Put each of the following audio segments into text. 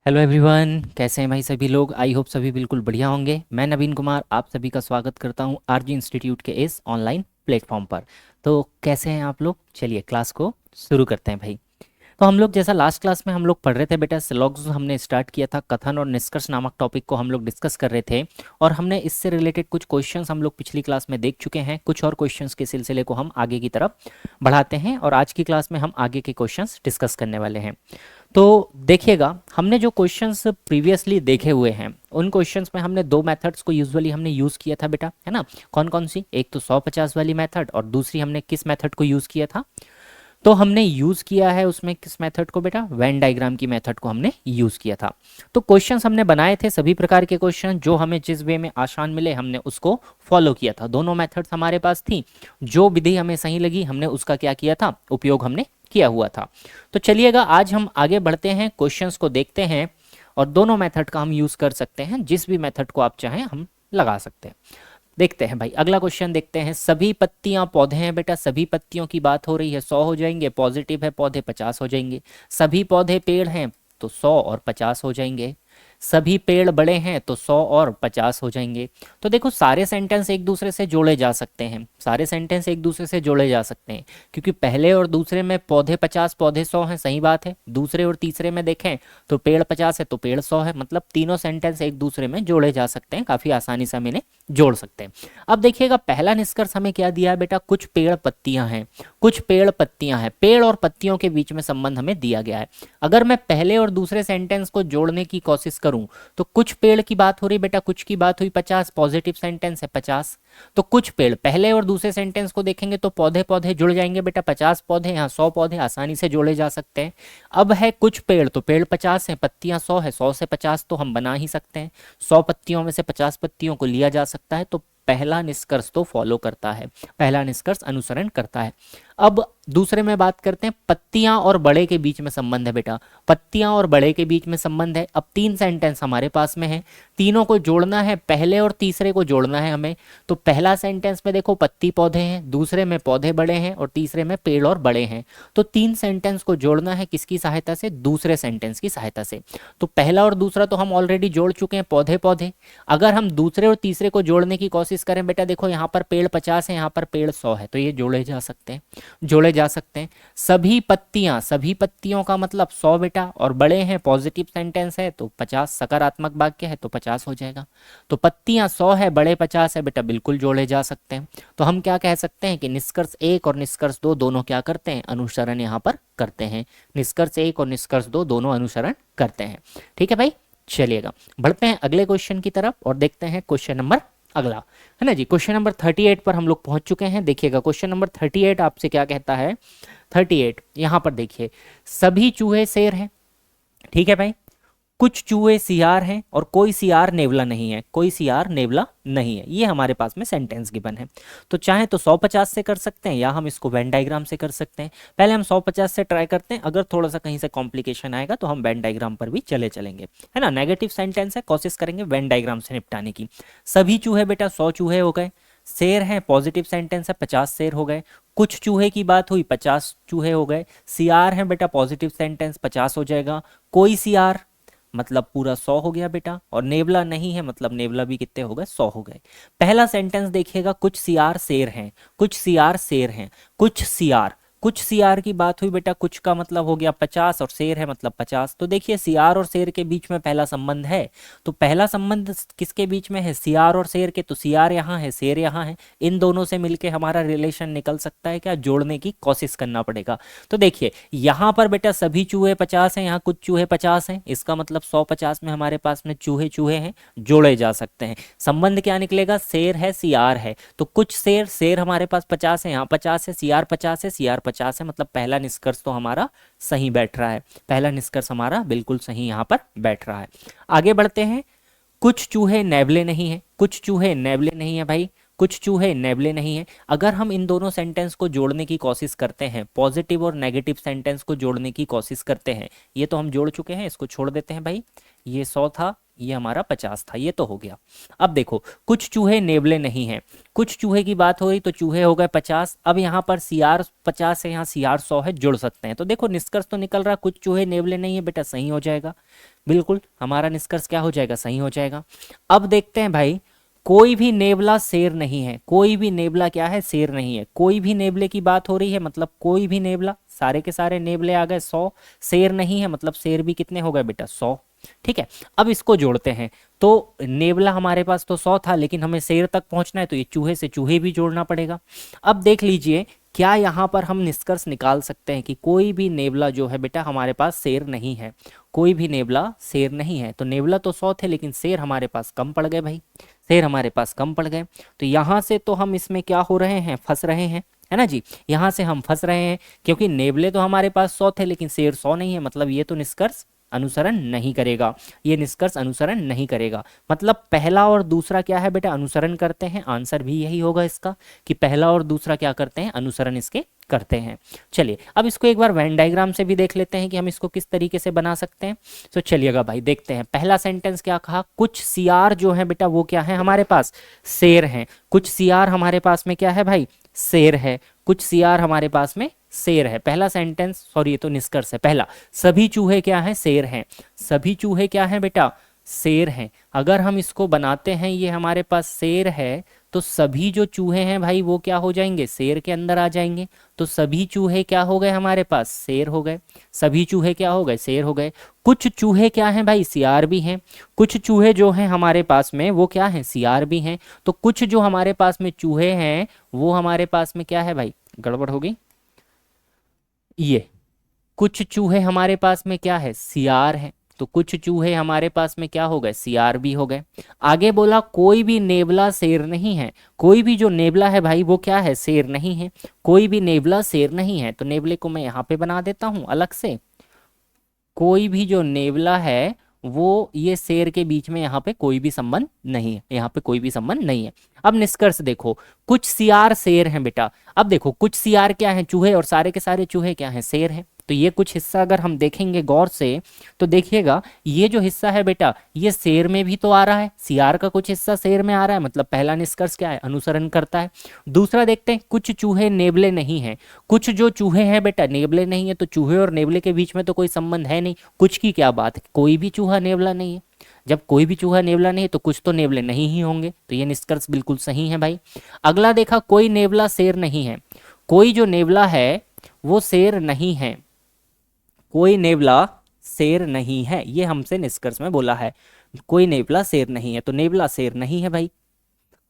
Hello everyone, कैसे हैं भाई सभी लोग। आई होप सभी बिल्कुल बढ़िया होंगे। मैं नवीन कुमार आप सभी का स्वागत करता हूं आरजी इंस्टीट्यूट के इस ऑनलाइन प्लेटफॉर्म पर। तो कैसे हैं आप लोग, चलिए क्लास को शुरू करते हैं भाई। तो हम लोग जैसा लास्ट क्लास में हम लोग पढ़ रहे थे बेटा, सिलॉग्स हमने स्टार्ट किया था, कथन और निष्कर्ष नामक टॉपिक को हम लोग डिस्कस कर रहे थे। और हमने इससे रिलेटेड कुछ क्वेश्चंस हम लोग पिछली क्लास में देख चुके हैं। कुछ और क्वेश्चंस के सिलसिले को हम आगे की तरफ बढ़ाते हैं और आज की क्लास में हम आगे के क्वेश्चंस डिस्कस करने वाले हैं। तो देखिएगा, हमने जो क्वेश्चंस प्रीवियसली देखे हुए हैं उन क्वेश्चंस में हमने दो मेथड्स को यूजुअली हमने यूज़ किया था बेटा, है ना। कौन कौन सी, एक तो 150 वाली मेथड और दूसरी हमने किस मेथड को यूज़ किया था। तो हमने यूज़ किया है उसमें किस मेथड को बेटा, वेन डायग्राम की मेथड को हमने यूज़ किया था। तो क्वेश्चंस हमने बनाए थे सभी प्रकार के क्वेश्चन, जो हमें जिस वे में आसान मिले हमने उसको फॉलो किया था। दोनों मेथड्स हमारे पास थी, जो विधि हमें सही लगी हमने उसका क्या किया था, उपयोग हमने किया हुआ था। तो चलिएगा आज हम आगे बढ़ते हैं, क्वेश्चंस को देखते हैं और दोनों मेथड का हम यूज़ कर सकते हैं। जिस भी मेथड को आप चाहें हम लगा सकते हैं। देखते हैं भाई, अगला क्वेश्चन देखते हैं। सभी पत्तियां पौधे हैं बेटा, सभी पत्तियों की बात हो रही है, 100 हो जाएंगे। पॉजिटिव है पौधे, 50 हो जाएंगे। सभी पौधे पेड़ हैं तो 100 और 50 हो जाएंगे। सभी पेड़ बड़े हैं तो 100 और 50 हो जाएंगे। तो देखो, सारे सेंटेंस एक दूसरे से जोड़े जा सकते हैं, सारे सेंटेंस एक दूसरे से जोड़े जा सकते हैं, क्योंकि पहले और दूसरे में पौधे 50 पौधे 100 हैं, सही बात है। दूसरे और तीसरे में देखें तो पेड़ 50 है तो पेड़ 100 है, मतलब तीनों सेंटेंस एक दूसरे में जोड़े जा सकते हैं, काफी आसानी से हम इन्हें जोड़ सकते हैं। अब देखिएगा, पहला निष्कर्ष हमें क्या दिया है बेटा, कुछ पेड़ पत्तियां हैं, कुछ पेड़ पत्तियां हैं। पेड़ और पत्तियों के बीच में संबंध हमें दिया गया है। अगर मैं पहले और दूसरे सेंटेंस को जोड़ने की कोशिश करूं तो कुछ पेड़ की बात हो रही बेटा, कुछ की बात हुई 50, पॉजिटिव सेंटेंस है 50। तो कुछ पेड़, पहले और दूसरे सेंटेंस को देखेंगे तो पौधे पौधे जुड़ जाएंगे बेटा, 50 पौधे यहाँ 100 पौधे आसानी से जोड़े जा सकते हैं। अब है कुछ पेड़, तो पेड़ 50 है, पत्तियां 100 है, 100 से 50 तो हम बना ही सकते हैं। 100 पत्तियों में से 50 पत्तियों को लिया जा सकता है, तो पहला निष्कर्ष तो फॉलो करता है, पहला निष्कर्ष अनुसरण करता है। अब दूसरे में बात करते हैं, पत्तियां और बड़े के बीच में संबंध है बेटा, पत्तियां और बड़े के बीच में संबंध है। अब तीन सेंटेंस हमारे पास में है, तीनों को जोड़ना है, पहले और तीसरे को जोड़ना है हमें। तो पहला सेंटेंस में देखो पत्ती पौधे हैं, दूसरे में पौधे बड़े हैं और तीसरे में पेड़ और बड़े हैं। तो तीन सेंटेंस को जोड़ना है किसकी सहायता से, दूसरे सेंटेंस की सहायता से। तो पहला और दूसरा तो हम ऑलरेडी जोड़ चुके हैं, पौधे पौधे। अगर हम दूसरे और तीसरे को जोड़ने की कोशिश करें बेटा, देखो यहाँ पर पेड़ 50 है, यहाँ पर पेड़ 100 है, तो ये जोड़े जा सकते हैं, जोड़े जा सकते हैं। सभी पत्तियां, सभी पत्तियों का मतलब 100 बेटा, और बड़े हैं पॉजिटिव सेंटेंस है तो 50, सकारात्मक वाक्य है तो 50 हो जाएगा। तो पत्तियां 100 है, बड़े 50 है बेटा, बिल्कुल जोड़े जा सकते हैं। तो हम क्या कह सकते हैं कि निष्कर्ष एक और निष्कर्ष दो दोनों क्या करते हैं, अनुसरण यहाँ पर करते हैं। निष्कर्ष एक और निष्कर्ष दो दोनों अनुसरण करते हैं। ठीक है भाई, चलिएगा बढ़ते हैं अगले क्वेश्चन की तरफ और देखते हैं क्वेश्चन नंबर अगला, है ना जी। क्वेश्चन नंबर 38 पर हम लोग पहुंच चुके हैं। देखिएगा क्वेश्चन नंबर 38 आपसे क्या कहता है। 38 यहां पर देखिए, सभी चूहे शेर हैं, ठीक है भाई। कुछ चूहे सियार हैं और कोई सियार नेवला नहीं है, कोई सियार नेवला नहीं है। ये हमारे पास में सेंटेंस गिवन है। तो चाहे तो 150 से कर सकते हैं या हम इसको वेन डायग्राम से कर सकते हैं। पहले हम 150 से ट्राई करते हैं, अगर थोड़ा सा कहीं से कॉम्प्लिकेशन आएगा तो हम वेन डायग्राम पर भी चलेंगे, है ना। नेगेटिव सेंटेंस है, कोशिश करेंगे वेन डायग्राम से निपटाने की। सभी चूहे बेटा 100 चूहे हो गए। शेर है, पॉजिटिव सेंटेंस है, 50 शेर हो गए। कुछ चूहे की बात हुई, 50 चूहे हो गए। सियार है बेटा, पॉजिटिव सेंटेंस 50 हो जाएगा। कोई सियार मतलब पूरा 100 हो गया बेटा, और नेवला नहीं है मतलब नेवला भी कितने हो गए, 100 हो गए। पहला सेंटेंस देखिएगा, कुछ सियार शेर हैं, कुछ सियार शेर हैं, कुछ सियार, कुछ सियार की बात हुई बेटा, कुछ का मतलब हो गया 50 और शेर है मतलब 50। तो देखिए सियार और शेर के बीच में पहला संबंध है, तो पहला संबंध किसके बीच में है, सियार और शेर के। तो सियार यहाँ है, शेर यहाँ है, इन दोनों से मिलके हमारा रिलेशन निकल सकता है क्या, जोड़ने की कोशिश करना पड़ेगा। तो देखिए यहाँ पर बेटा सभी चूहे 50 हैं, यहाँ कुछ चूहे 50 हैं, इसका मतलब 150 में हमारे पास में चूहे चूहे हैं, जोड़े जा सकते हैं। संबंध क्या निकलेगा, शेर है सियार है, तो कुछ शेर, शेर हमारे पास 50 है, यहाँ 50 है, सियार 50 है, सियार 50 है, मतलब पहला निष्कर्ष तो हमारा सही बैठ रहा है, पहला निष्कर्ष हमारा बिल्कुल सही यहाँ पर बैठ रहा है। आगे बढ़ते हैं, कुछ चूहे नेवले नहीं है, कुछ चूहे नेवले नहीं है भाई, कुछ चूहे नेवले नहीं हैं। अगर हम इन दोनों सेंटेंस को जोड़ने की कोशिश करते हैं, पॉजिटिव और नेगेटिव सेंटेंस को जोड़ने की कोशिश करते हैं, ये तो हम जोड़ चुके हैं, इसको छोड़ देते हैं भाई। ये 100 था, ये हमारा 50 था, ये तो हो गया। अब देखो, कुछ चूहे नेवले नहीं हैं, कुछ चूहे की बात हो रही तो चूहे हो गए 50। अब यहाँ पर CR 50 है, यहाँ CR 100 है, जुड़ सकते हैं। तो देखो निष्कर्ष तो निकल रहा, कुछ चूहे नेवले नहीं है बेटा, सही हो जाएगा। बिल्कुल हमारा निष्कर्ष क्या हो जाएगा, सही हो जाएगा। अब देखते हैं भाई, कोई भी नेवला शेर नहीं है, कोई भी नेवला क्या है, शेर नहीं है। कोई भी नेवले की बात हो रही है, मतलब कोई भी नेवला, सारे के सारे नेवले आ गए 100। शेर नहीं है, मतलब शेर भी कितने हो गए बेटा, 100। ठीक है, अब इसको जोड़ते हैं। तो नेवला हमारे पास तो 100 था, लेकिन हमें शेर तक पहुंचना है, तो ये चूहे से चूहे भी जोड़ना पड़ेगा। अब देख लीजिए, क्या यहाँ पर हम निष्कर्ष निकाल सकते हैं कि कोई भी नेवला जो है बेटा हमारे पास शेर नहीं है। कोई भी नेवला शेर नहीं है, तो नेवला तो 100 थे, लेकिन शेर हमारे पास कम पड़ गए भाई, शेर हमारे पास कम पड़ गए। तो यहाँ से तो हम इसमें क्या हो रहे हैं, फंस रहे हैं, है ना जी। यहाँ से हम फंस रहे हैं, क्योंकि नेवले तो हमारे पास 100 थे, लेकिन शेर 100 नहीं है, मतलब ये तो निष्कर्ष अनुसरण नहीं करेगा, ये निष्कर्ष अनुसरण नहीं करेगा। मतलब पहला और दूसरा क्या है बेटा, अनुसरण करते हैं। आंसर भी यही होगा इसका, कि पहला और दूसरा क्या करते हैं, अनुसरण इसके करते हैं। चलिए अब इसको एक बार वेन डायग्राम से भी देख लेते हैं कि हम इसको किस तरीके से बना सकते हैं। तो चलिएगा भाई देखते हैं। पहला सेंटेंस क्या कहा, कुछ CR जो है बेटा वो क्या है हमारे पास, शेर हैं। कुछ CR हमारे पास में क्या है भाई, शेर है। कुछ CR हमारे पास में शेर है। पहला सेंटेंस, सॉरी ये तो निष्कर्ष है पहला, सभी चूहे क्या हैं, शेर हैं। सभी चूहे क्या हैं बेटा, शेर हैं। अगर हम इसको बनाते हैं, ये हमारे पास शेर है, तो सभी जो चूहे हैं भाई वो क्या हो जाएंगे, शेर के अंदर आ जाएंगे। तो सभी चूहे क्या हो गए हमारे पास, शेर हो गए। सभी चूहे क्या हो गए, शेर हो गए। कुछ चूहे क्या हैं भाई, CR भी हैं। कुछ चूहे जो हैं हमारे पास में वो क्या हैं, CR भी हैं। तो कुछ जो हमारे पास में चूहे हैं वो हमारे पास में क्या है भाई, गड़बड़ हो गई, ये कुछ चूहे हमारे पास में क्या है, CR है। तो कुछ चूहे हमारे पास में क्या हो गए, CR भी हो गए। आगे बोला कोई भी नेवला शेर नहीं है। कोई भी जो नेवला है भाई वो क्या है, शेर नहीं है। कोई भी नेवला शेर नहीं है, तो नेवले को मैं यहाँ पे बना देता हूँ अलग से। कोई भी जो नेवला है वो, ये शेर के बीच में यहाँ पे कोई भी संबंध नहीं है, यहाँ पे कोई भी संबंध नहीं है। अब निष्कर्ष देखो, कुछ CR शेर हैं बेटा। अब देखो कुछ CR क्या है, चूहे, और सारे के सारे चूहे क्या हैं, शेर हैं। तो ये कुछ हिस्सा अगर हम देखेंगे गौर से, तो देखिएगा ये जो हिस्सा है बेटा ये शेर में भी तो आ रहा है, CR का कुछ हिस्सा शेर में आ रहा है, मतलब पहला निष्कर्ष क्या है, अनुसरण करता है। दूसरा देखते हैं, कुछ चूहे नेवले नहीं हैं। कुछ जो चूहे हैं बेटा नेवले नहीं है, तो चूहे और नेवले के बीच में तो कोई संबंध है नहीं। कुछ की क्या बात है, कोई भी चूहा नेवला नहीं है। जब कोई भी चूहा नेवला नहीं है तो कुछ तो नेवले नहीं ही होंगे, तो ये निष्कर्ष बिल्कुल सही है भाई। अगला देखा, कोई नेवला शेर नहीं है। कोई जो नेवला है वो शेर नहीं है। कोई नेवला शेर नहीं है, ये हमसे निष्कर्ष में बोला है। कोई नेवला शेर नहीं है, तो नेवला शेर नहीं है भाई।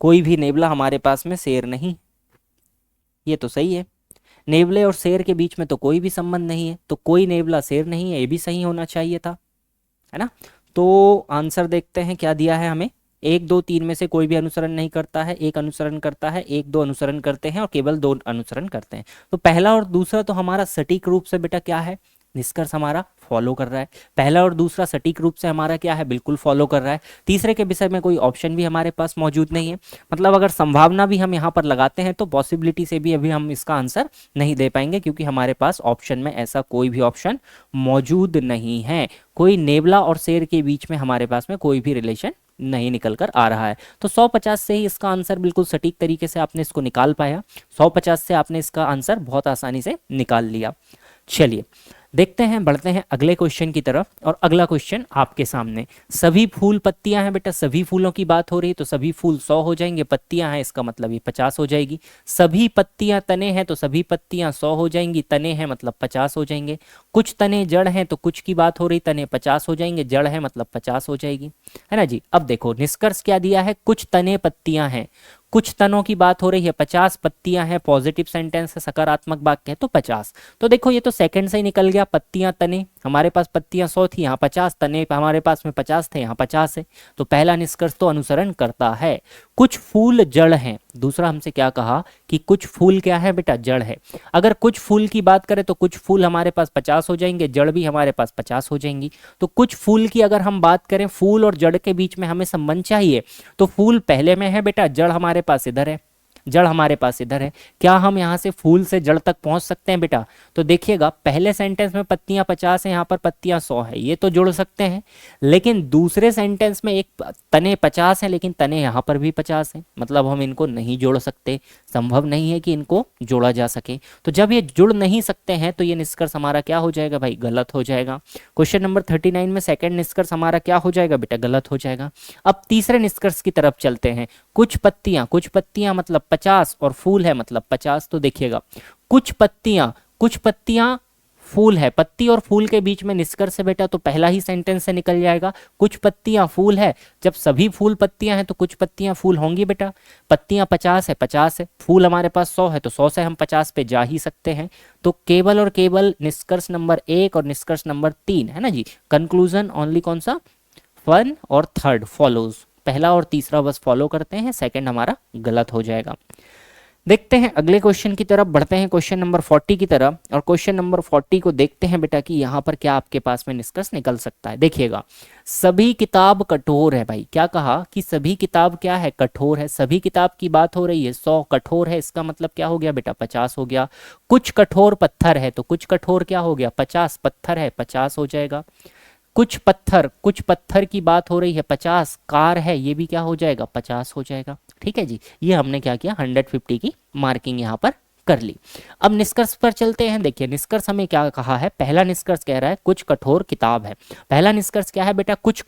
कोई भी नेवला हमारे पास में शेर नहीं, ये तो सही है। नेवले और शेर के बीच में तो कोई भी संबंध नहीं है, तो कोई नेवला शेर नहीं है, ये भी सही होना चाहिए था, है ना। तो आंसर देखते हैं क्या दिया है हमें। 1 2 3 में से कोई भी अनुसरण नहीं करता है, एक अनुसरण करता है, 1 2 अनुसरण करते हैं और केवल 2 अनुसरण करते हैं। तो पहला और दूसरा तो हमारा सटीक रूप से बेटा क्या है, निष्कर्ष हमारा फॉलो कर रहा है। पहला और दूसरा सटीक रूप से हमारा क्या है, बिल्कुल फॉलो कर रहा है। तीसरे के विषय में कोई ऑप्शन भी हमारे पास मौजूद नहीं है, मतलब अगर संभावना भी हम यहाँ पर लगाते हैं तो पॉसिबिलिटी से भी अभी हम इसका आंसर नहीं दे पाएंगे, क्योंकि हमारे पास ऑप्शन में ऐसा कोई भी ऑप्शन मौजूद नहीं है। कोई नेवला और शेर के बीच में हमारे पास में कोई भी रिलेशन नहीं निकल कर आ रहा है। तो 150 से ही इसका आंसर बिल्कुल सटीक तरीके से आपने इसको निकाल पाया। 150 से आपने इसका आंसर बहुत आसानी से निकाल लिया। चलिए देखते हैं, बढ़ते हैं अगले क्वेश्चन की तरफ। और अगला क्वेश्चन आपके सामने, सभी फूल पत्तियां हैं बेटा। सभी फूलों की बात हो रही है, तो सभी फूल 100 हो जाएंगे। पत्तियां हैं इसका मतलब ये 50 हो जाएगी। सभी पत्तियां तने हैं, तो सभी पत्तियां 100 हो जाएंगी। तने हैं मतलब 50 हो जाएंगे। कुछ तने जड़ हैं, तो कुछ की बात हो रही, तने 50 हो जाएंगे। जड़ है मतलब 50 हो जाएगी, है ना जी। अब देखो निष्कर्ष क्या दिया है, कुछ तने पत्तियां हैं। कुछ तनों की बात हो रही है, 50 पत्तियां हैं, पॉजिटिव सेंटेंस है, सकारात्मक वाक्य है, तो 50। तो देखो ये तो सेकंड से ही निकल गया, पत्तियां तने हमारे पास पत्तियां 100 थी, यहाँ 50, तने हमारे पास में 50 थे, यहाँ 50 है, तो पहला निष्कर्ष तो अनुसरण करता है। कुछ फूल जड़ हैं, दूसरा हमसे क्या कहा कि कुछ फूल क्या है बेटा, जड़ है। अगर कुछ फूल की बात करें तो कुछ फूल हमारे पास 50 हो जाएंगे, जड़ भी हमारे पास 50 हो जाएंगी। तो कुछ फूल की अगर हम बात करें, फूल और जड़ के बीच में हमें संबंध चाहिए, तो फूल पहले में है बेटा, जड़ हमारे पास इधर है, जड़ हमारे पास इधर है। क्या हम यहाँ से फूल से जड़ तक पहुंच सकते हैं बेटा? तो देखिएगा, पहले सेंटेंस में पत्तियां 50 है, यहाँ पर पत्तियां 100 है, ये तो जुड़ सकते हैं। लेकिन दूसरे सेंटेंस में एक तने 50 है, लेकिन तने यहाँ पर भी 50 है, मतलब हम इनको नहीं जोड़ सकते, संभव नहीं है कि इनको जोड़ा जा सके। तो जब ये जुड़ नहीं सकते हैं तो ये निष्कर्ष हमारा क्या हो जाएगा भाई, गलत हो जाएगा। क्वेश्चन नंबर 39 में सेकंड निष्कर्ष हमारा क्या हो जाएगा बेटा, गलत हो जाएगा। अब तीसरे निष्कर्ष की तरफ चलते हैं। कुछ पत्तियां मतलब 50 और फूल है मतलब 50। तो देखिएगा, कुछ पत्तियां फूल है, पत्ती और फूल के बीच में निष्कर्ष है बेटा, तो पहला ही सेंटेंस से निकल जाएगा। कुछ पत्तियां फूल है, जब सभी फूल पत्तियां हैं तो कुछ पत्तियां फूल होंगी बेटा। पत्तियां 50 है, फूल हमारे पास 100 है, तो 100 से हम 50 पे जा ही सकते हैं। तो केवल और केवल निष्कर्ष नंबर 1 और निष्कर्ष नंबर 3 है ना जी। कंक्लूजन ओनली कौन सा, 1 और 3 फॉलोज, पहला और तीसरा बस फॉलो करते हैं, सेकंड हमारा गलत हो जाएगा। देखते हैं अगले क्वेश्चन की तरफ, बढ़ते हैं क्वेश्चन नंबर 40 की तरफ। और क्वेश्चन नंबर 40 को देखते हैं बेटा कि यहाँ पर क्या आपके पास में निष्कर्ष निकल सकता है। देखिएगा, सभी किताब कठोर है भाई, क्या कहा कि सभी किताब क्या है, कठोर है। सभी किताब की बात हो रही है, 100 कठोर है, इसका मतलब क्या हो गया बेटा, 50 हो गया। कुछ कठोर पत्थर है, तो कुछ कठोर क्या हो गया, 50, पत्थर है 50 हो जाएगा। कुछ पत्थर की बात हो रही है, 50, कार है, ये भी क्या हो जाएगा, 50 हो जाएगा। ठीक है जी, ये हमने क्या किया, 150 की मार्किंग यहाँ पर कर ली। अब निष्कर्ष पर चलते हैं। देखिए निष्कर्ष हमें क्या कहा है, पहला निष्कर्ष कह रहा है कुछ कठोर किताब है। पहला निष्कर्ष क्या है बेटा, कुछ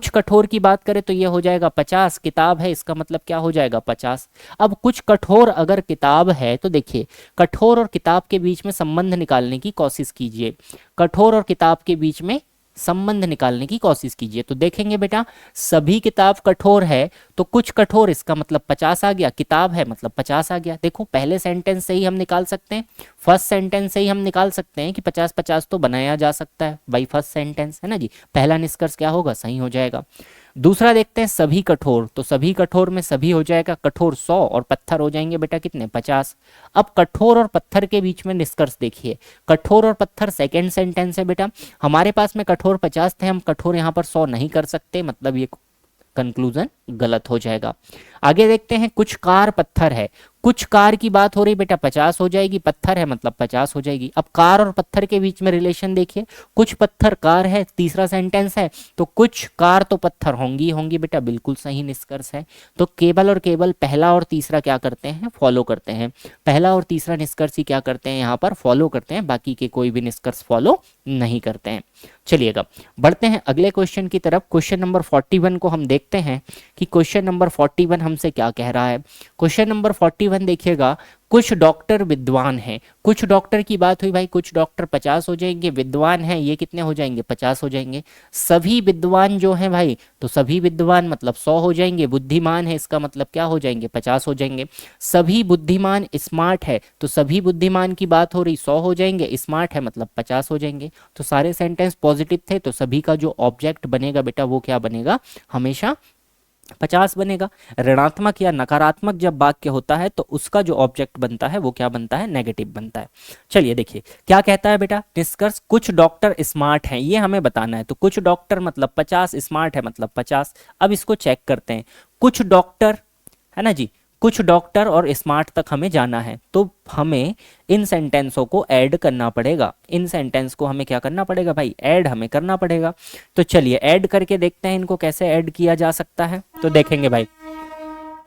कठोर की बात करें तो ये हो जाएगा 50, किताब है इसका मतलब क्या हो जाएगा, 50। अब कुछ कठोर अगर किताब है तो देखिए, कठोर और किताब के बीच में संबंध निकालने की कोशिश कीजिए, कठोर और किताब के बीच में संबंध निकालने की कोशिश कीजिए। तो देखेंगे बेटा, सभी किताब कठोर है, तो कुछ कठोर इसका मतलब 50 आ गया, किताब है मतलब 50 आ गया। देखो पहले सेंटेंस से ही हम निकाल सकते हैं, फर्स्ट सेंटेंस से ही हम निकाल सकते हैं कि 50-50 तो बनाया जा सकता है बाई फर्स्ट सेंटेंस, है ना जी। पहला निष्कर्ष क्या होगा, सही हो जाएगा। दूसरा देखते हैं, सभी कठोर, तो सभी कठोर में सभी हो जाएगा, कठोर 100 और पत्थर हो जाएंगे बेटा कितने, 50। अब कठोर और पत्थर के बीच में निष्कर्ष देखिए, कठोर और पत्थर सेकंड सेंटेंस है बेटा, हमारे पास में कठोर 50 थे, हम कठोर यहाँ पर 100 नहीं कर सकते, मतलब ये कंक्लूजन गलत हो जाएगा। आगे देखते हैं, कुछ कार पत्थर है, कुछ कार की बात हो रही बेटा 50 हो जाएगी, पत्थर है मतलब 50 हो जाएगी। अब कार और पत्थर के बीच में रिलेशन देखिए, कुछ पत्थर कार है, तीसरा सेंटेंस है, तो कुछ कार तो पत्थर होंगी होंगी बेटा, बिल्कुल सही निष्कर्ष है। तो केवल और केवल पहला और तीसरा क्या करते हैं, फॉलो करते हैं, पहला और तीसरा निष्कर्ष ही क्या करते हैं, यहाँ पर फॉलो करते हैं, बाकी के कोई भी निष्कर्ष फॉलो नहीं करते हैं। चलिएगा बढ़ते हैं अगले क्वेश्चन की तरफ। क्वेश्चन नंबर 41 को हम देखते हैं कि क्वेश्चन नंबर 41 हमसे क्या कह रहा है। क्वेश्चन नंबर 41 देखिएगा, कुछ डॉक्टर विद्वान हैं, कुछ डॉक्टर की बात हुई भाई, कुछ डॉक्टर 50 हो जाएंगे, विद्वान हैं ये कितने हो जाएंगे, 50 हो जाएंगे। सभी विद्वान जो हैं भाई, तो सभी विद्वान मतलब 100 हो जाएंगे, बुद्धिमान है इसका मतलब क्या हो जाएंगे, 50 हो जाएंगे। सभी बुद्धिमान स्मार्ट है, तो सभी बुद्धिमान की बात हो रही 100 हो जाएंगे, स्मार्ट है मतलब 50 हो जाएंगे। तो सारे सेंटेंस पॉजिटिव थे, तो सभी का जो ऑब्जेक्ट बनेगा बेटा वो क्या बनेगा, हमेशा 50 बनेगा। ऋणात्मक या नकारात्मक जब वाक्य होता है तो उसका जो ऑब्जेक्ट बनता है वो क्या बनता है, नेगेटिव बनता है। चलिए देखिए क्या कहता है बेटा निष्कर्ष, कुछ डॉक्टर स्मार्ट हैं, ये हमें बताना है, तो कुछ डॉक्टर मतलब 50, स्मार्ट है मतलब 50। अब इसको चेक करते हैं, कुछ डॉक्टर है ना जी, कुछ डॉक्टर और स्मार्ट तक हमें जाना है, तो हमें इन सेंटेंसों को ऐड करना पड़ेगा, इन सेंटेंस को हमें क्या करना पड़ेगा भाई, ऐड हमें करना पड़ेगा। तो चलिए ऐड करके देखते हैं इनको कैसे ऐड किया जा सकता है। तो देखेंगे भाई,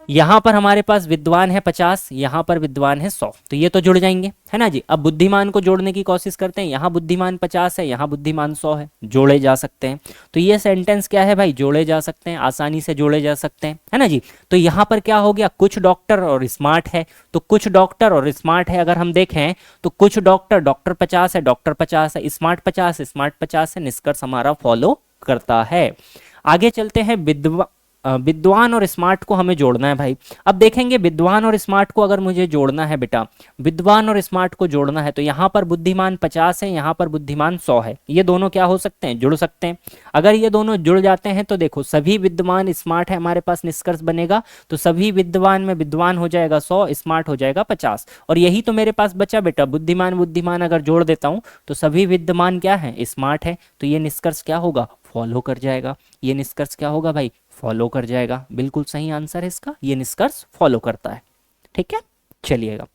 यहाँ पर हमारे पास विद्वान है 50, यहाँ पर विद्वान है 100, तो ये तो जुड़ जाएंगे है ना जी। अब बुद्धिमान को जोड़ने की कोशिश करते हैं, यहाँ बुद्धिमान 50 है, यहाँ बुद्धिमान 100 है, जोड़े जा सकते हैं। तो ये सेंटेंस क्या है भाई, जोड़े जा सकते हैं, आसानी से जोड़े जा सकते हैं, है ना जी। तो यहाँ पर क्या हो गया, कुछ डॉक्टर और स्मार्ट है, तो कुछ डॉक्टर और स्मार्ट है अगर हम देखें तो कुछ डॉक्टर 50 है, डॉक्टर 50 है, स्मार्ट 50 है, स्मार्ट 50 है, निष्कर्ष हमारा फॉलो करता है। आगे चलते हैं, विद्वान और स्मार्ट को हमें जोड़ना है भाई। अब देखेंगे विद्वान और स्मार्ट को अगर मुझे जोड़ना है बेटा, विद्वान और स्मार्ट को जोड़ना है तो यहाँ पर बुद्धिमान 50 है, यहाँ पर बुद्धिमान 100 है, ये दोनों क्या हो सकते हैं, जुड़ सकते हैं। अगर ये दोनों जुड़ जाते हैं तो देखो सभी विद्वान स्मार्ट है, हमारे पास निष्कर्ष बनेगा। तो सभी विद्वान में विद्वान हो जाएगा 100, स्मार्ट हो जाएगा 50, और यही तो मेरे पास बचा बेटा, बुद्धिमान बुद्धिमान अगर जोड़ देता हूँ तो सभी विद्वान क्या है, स्मार्ट है। तो ये निष्कर्ष क्या होगा, फॉलो कर जाएगा। ये निष्कर्ष क्या होगा भाई, फॉलो कर जाएगा। बिल्कुल सही आंसर है इसका, ये निष्कर्ष फॉलो करता है। ठीक है, चलिएगा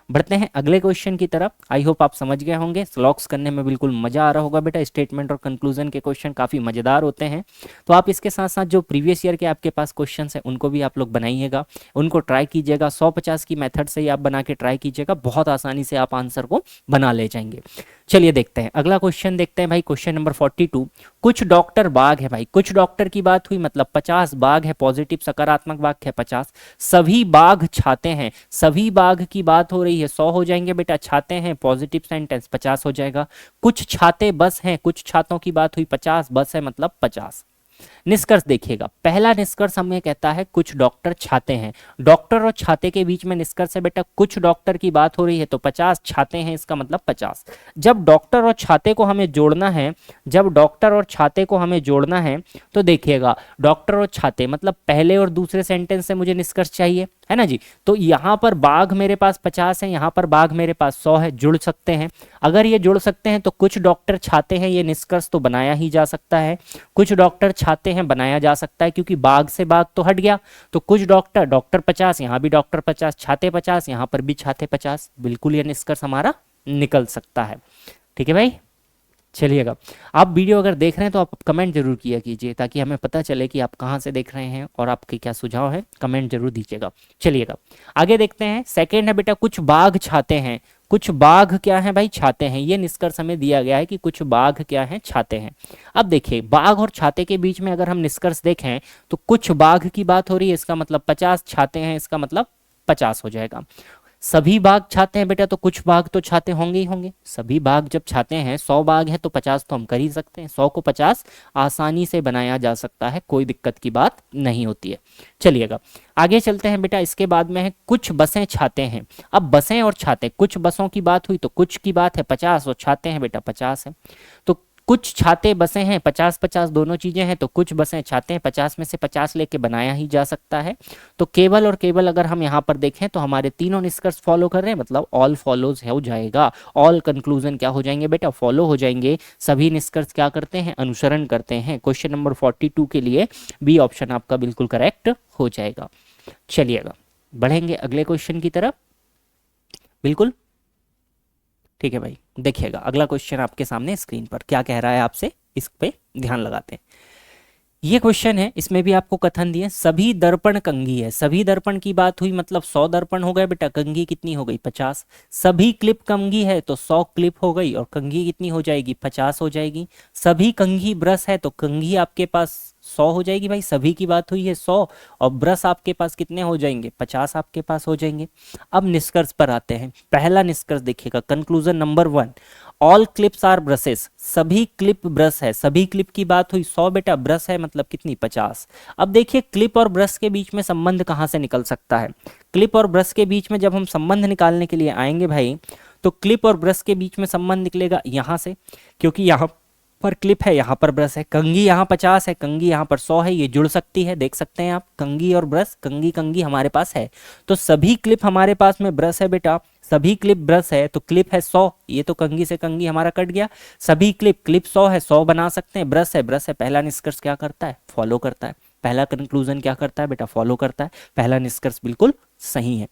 बढ़ते हैं अगले क्वेश्चन की तरफ। आई होप आप समझ गए होंगे, स्लॉक्स करने में बिल्कुल मजा आ रहा होगा बेटा। स्टेटमेंट और कंक्लूजन के क्वेश्चन काफी मजेदार होते हैं। तो आप इसके साथ साथ जो प्रीवियस ईयर के आपके पास क्वेश्चन है उनको भी आप लोग बनाइएगा, उनको ट्राई कीजिएगा। 150 की मेथड से ही आप बना के ट्राई कीजिएगा, बहुत आसानी से आप आंसर को बना ले जाएंगे। चलिए देखते हैं अगला क्वेश्चन, देखते हैं भाई क्वेश्चन नंबर 42। कुछ डॉक्टर बाघ है भाई, कुछ डॉक्टर की बात हुई, मतलब 50 बाघ है, पॉजिटिव सकारात्मक वाक्य है 50। सभी बाघ छाते हैं, सभी बाघ की बात हो रही है, 100 हो जाएंगे बेटा। छाते हैं पॉजिटिव सेंटेंस 50 हो जाएगा। कुछ छाते बस हैं, कुछ छातों की बात हुई, 50 बस है मतलब 50। निष्कर्ष देखिएगा, पहला निष्कर्ष हमें कहता है कुछ डॉक्टर छाते हैं। डॉक्टर और छाते के बीच में निष्कर्ष है बेटा, कुछ डॉक्टर की बात हो रही है तो 50 छाते हैं, इसका मतलब 50। जब डॉक्टर और छाते को हमें जोड़ना है, जब डॉक्टर और छाते को हमें जोड़ना है तो देखिएगा, डॉक्टर और छाते मतलब पहले और दूसरे सेंटेंस से मुझे निष्कर्ष चाहिए, है ना जी। तो यहाँ पर बाघ मेरे पास 50 है, यहाँ पर बाघ मेरे पास 100 है, जुड़ सकते हैं। अगर ये जुड़ सकते हैं तो कुछ डॉक्टर छाते हैं, ये निष्कर्ष तो बनाया ही जा सकता है। कुछ डॉक्टर छाते हैं बनाया जा सकता है, क्योंकि बाघ से बाघ तो हट गया। तो कुछ डॉक्टर, डॉक्टर 50, यहाँ भी डॉक्टर 50, छाते 50, यहाँ पर भी छाते 50, बिल्कुल ये निष्कर्ष हमारा निकल सकता है। ठीक है भाई, चलिएगा। आप वीडियो अगर देख रहे हैं तो आप कमेंट जरूर किया कीजिए, ताकि हमें पता चले कि आप कहाँ से देख रहे हैं और आपके क्या सुझाव है, कमेंट जरूर दीजिएगा। चलिएगा आगे देखते हैं। सेकंड है बेटा, कुछ बाघ छाते हैं। कुछ बाघ क्या है भाई, छाते हैं। ये निष्कर्ष हमें दिया गया है कि कुछ बाघ क्या है, छाते हैं। अब देखिए, बाघ और छाते के बीच में अगर हम निष्कर्ष देखें तो कुछ बाघ की बात हो रही है, इसका मतलब 50, छाते हैं इसका मतलब 50 हो जाएगा। सभी बाघ छाते हैं बेटा, तो कुछ बाघ तो छाते होंगे ही होंगे। सभी बाघ जब छाते हैं, 100 बाघ है तो 50 तो हम कर ही सकते हैं। 100 को 50 आसानी से बनाया जा सकता है, कोई दिक्कत की बात नहीं होती है। चलिएगा आगे चलते हैं बेटा। इसके बाद में है कुछ बसें छाते हैं। अब बसें और छाते, कुछ बसों की बात हुई तो कुछ की बात है 50, और छाते हैं बेटा 50 है। तो कुछ छाते बसें हैं, 50-50 दोनों चीजें हैं, तो कुछ बसें छाते हैं, 50 में से 50 लेके बनाया ही जा सकता है। तो केवल और केवल अगर हम यहाँ पर देखें तो हमारे तीनों निष्कर्ष फॉलो कर रहे हैं, मतलब ऑल फॉलोज हो जाएगा। ऑल कंक्लूजन क्या हो जाएंगे बेटा, फॉलो हो जाएंगे। सभी निष्कर्ष क्या करते हैं, अनुसरण करते हैं। क्वेश्चन नंबर 42 के लिए बी ऑप्शन आपका बिल्कुल करेक्ट हो जाएगा। चलिएगा बढ़ेंगे अगले क्वेश्चन की तरफ। बिल्कुल ठीक है भाई, देखिएगा अगला क्वेश्चन आपके सामने स्क्रीन पर क्या कह रहा है आपसे, इस पे ध्यान लगाते हैं। ये क्वेश्चन है, इसमें भी आपको कथन दिए, सभी दर्पण कंघी है। सभी दर्पण की बात हुई मतलब 100 दर्पण हो गए बेटा, कंघी कितनी हो गई 50। सभी क्लिप कंघी है तो 100 क्लिप हो गई, और कंघी कितनी हो जाएगी 50 हो जाएगी। सभी कंघी ब्रश है तो कंघी आपके पास 100 हो जाएगी भाई, सभी की बात हुई है 100, और ब्रश आपके पास कितने हो जाएंगे 50 आपके पास हो जाएंगे। अब निष्कर्ष पर आते हैं। पहला निष्कर्ष देखिएगा, conclusion number 1, all clips are brushes. सभी क्लिप ब्रश है, सभी क्लिप की बात हुई 100 बेटा, ब्रश है मतलब कितनी 50। अब देखिए क्लिप और ब्रश के बीच में संबंध कहाँ से निकल सकता है। क्लिप और ब्रश के बीच में जब हम संबंध निकालने के लिए आएंगे भाई, तो क्लिप और ब्रश के बीच में संबंध निकलेगा यहाँ से, क्योंकि यहाँ पर क्लिप है, यहाँ पर ब्रश है। कंघी यहाँ 50 है, कंघी यहाँ पर 100 है, ये जुड़ सकती है, देख सकते हैं आप। कंघी और ब्रश, कंघी कंघी हमारे पास है, तो सभी क्लिप हमारे पास में ब्रश है बेटा। सभी क्लिप ब्रश है तो क्लिप है 100, ये तो कंघी से कंघी हमारा कट गया। सभी क्लिप, क्लिप 100 है, 100 बना सकते हैं। ब्रश है, ब्रश है। पहला निष्कर्ष क्या करता है, फॉलो करता है। पहला कंक्लूजन क्या करता है बेटा, फॉलो करता है। पहला निष्कर्ष बिल्कुल सही है।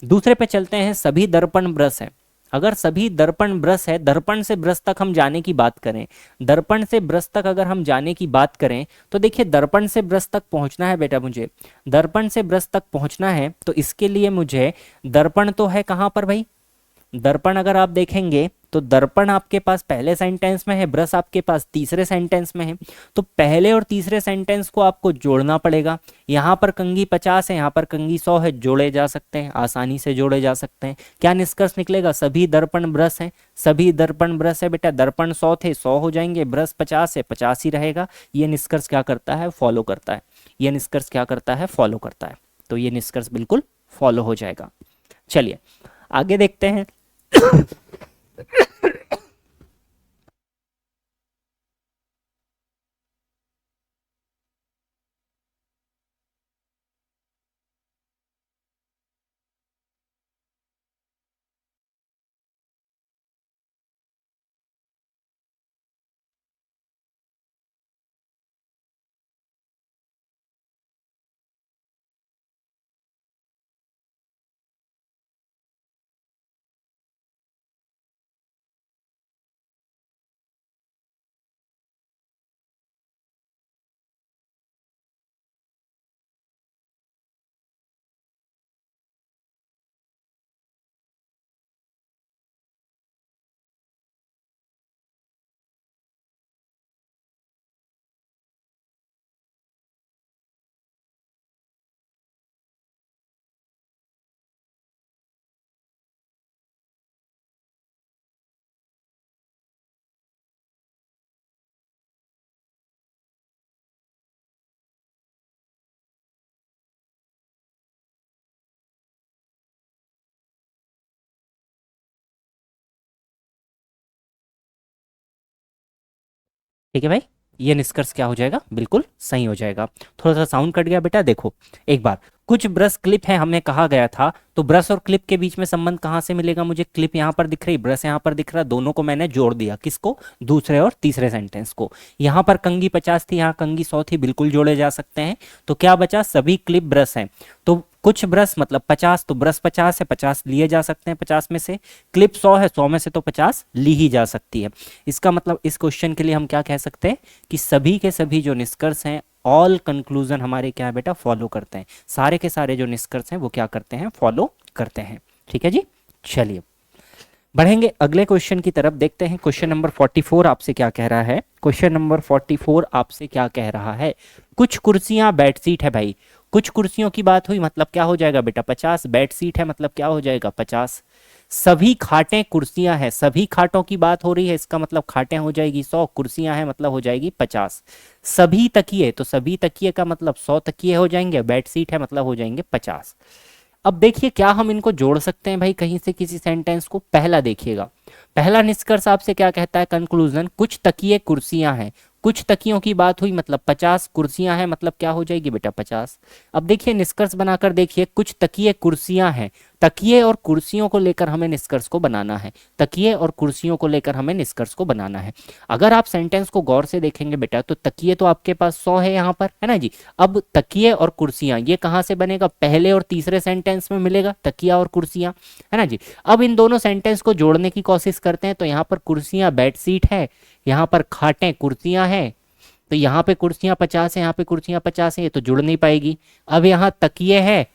दूसरे पे चलते हैं, सभी दर्पण ब्रश है। अगर सभी दर्पण ब्रश है, दर्पण से ब्रश तक हम जाने की बात करें, दर्पण से ब्रश तक अगर हम जाने की बात करें, तो देखिए दर्पण से ब्रश तक पहुंचना है बेटा, मुझे दर्पण से ब्रश तक पहुंचना है, तो इसके लिए मुझे दर्पण तो है कहां पर भाई, दर्पण अगर आप देखेंगे तो दर्पण आपके पास पहले सेंटेंस में है, ब्रश आपके पास तीसरे सेंटेंस में है। तो पहले और तीसरे सेंटेंस को आपको जोड़ना पड़ेगा। यहाँ पर कंघी 50 है, यहाँ पर कंघी 100 है, जोड़े जा सकते हैं, आसानी से जोड़े जा सकते हैं। क्या निष्कर्ष निकलेगा? सभी दर्पण ब्रश हैं, सभी दर्पण ब्रश है बेटा। दर्पण 100 थे, 100 हो जाएंगे, ब्रश 50 है, 50 ही रहेगा। ये निष्कर्ष क्या करता है? फॉलो करता है। ये निष्कर्ष क्या करता है? फॉलो करता है। तो ये निष्कर्ष बिल्कुल फॉलो हो जाएगा। चलिए आगे देखते हैं। ठीक है भाई, ये निष्कर्ष क्या हो जाएगा? बिल्कुल सही हो जाएगा। थोड़ा सा साउंड कट गया बेटा, देखो एक बार। कुछ ब्रश क्लिप है हमें कहा गया था, तो ब्रश और क्लिप के बीच में संबंध कहाँ से मिलेगा? मुझे क्लिप यहाँ पर दिख रही, ब्रश यहाँ पर दिख रहा, दोनों को मैंने जोड़ दिया। किसको? दूसरे और तीसरे सेंटेंस को। यहाँ पर कंघी 50 थी, यहाँ कंघी 100 थी, बिल्कुल जोड़े जा सकते हैं। तो क्या बचा? सभी क्लिप ब्रश हैं। तो कुछ ब्रश मतलब 50, तो ब्रश 50 है, 50 लिए जा सकते हैं 50 में से। क्लिप 100 है, 100 में से तो 50 ली ही जा सकती है। इसका मतलब इस क्वेश्चन के लिए हम क्या कह सकते हैं कि सभी के सभी जो निष्कर्ष हैं, ऑल कंक्लूजन हमारे क्या है बेटा? फॉलो करते हैं। सारे के सारे जो निष्कर्ष हैं वो क्या करते हैं? फॉलो करते हैं। ठीक है जी, चलिए बढ़ेंगे अगले क्वेश्चन की तरफ। देखते हैं क्वेश्चन नंबर 44 आपसे क्या कह रहा है। क्वेश्चन नंबर 44 आपसे क्या कह रहा है? कुछ कुर्सियां बेड सीट है भाई। कुछ कुर्सियों की बात हुई, मतलब क्या हो जाएगा बेटा? 50। बेड सीट है मतलब क्या हो जाएगा? 50। सभी खाटें कुर्सियां हैं, सभी खाटों की बात हो रही है, इसका मतलब खाटें हो जाएगी 100, कुर्सियां हैं मतलब हो जाएगी 50। सभी तकिए, तो सभी तकिए का मतलब 100 तकिए हो जाएंगे। बेड सीट है मतलब हो जाएंगे 50। अब देखिए क्या हम इनको जोड़ सकते हैं भाई कहीं से किसी सेंटेंस को? पहला देखिएगा, पहला निष्कर्ष आपसे क्या कहता है? कंक्लूजन, कुछ तकिए कुर्सियां हैं। कुछ तकियों की बात हुई मतलब 50, कुर्सियां हैं मतलब क्या हो जाएगी बेटा? 50। अब देखिए निष्कर्ष बनाकर देखिए, कुछ तकिए कुर्सियां हैं। तकिए और कुर्सियों को लेकर हमें निष्कर्ष को बनाना है। तकिए और कुर्सियों को लेकर हमें निष्कर्ष को बनाना है। अगर आप सेंटेंस को गौर से देखेंगे बेटा, तो तकिए तो आपके पास 100 है यहाँ पर, है ना जी। अब तकिए और कुर्सियां ये कहाँ से बनेगा? पहले और तीसरे सेंटेंस में मिलेगा तकिया और कुर्सियां, है ना जी। अब इन दोनों सेंटेंस को जोड़ने की कोशिश करते हैं। तो यहाँ पर कुर्सियां बेड सीट है, यहाँ पर खाटें कुर्सियां हैं। तो यहाँ पे कुर्सियां 50 है, यहाँ पे कुर्सियां 50 है, ये तो जुड़ नहीं पाएगी। अब यहाँ तकिए है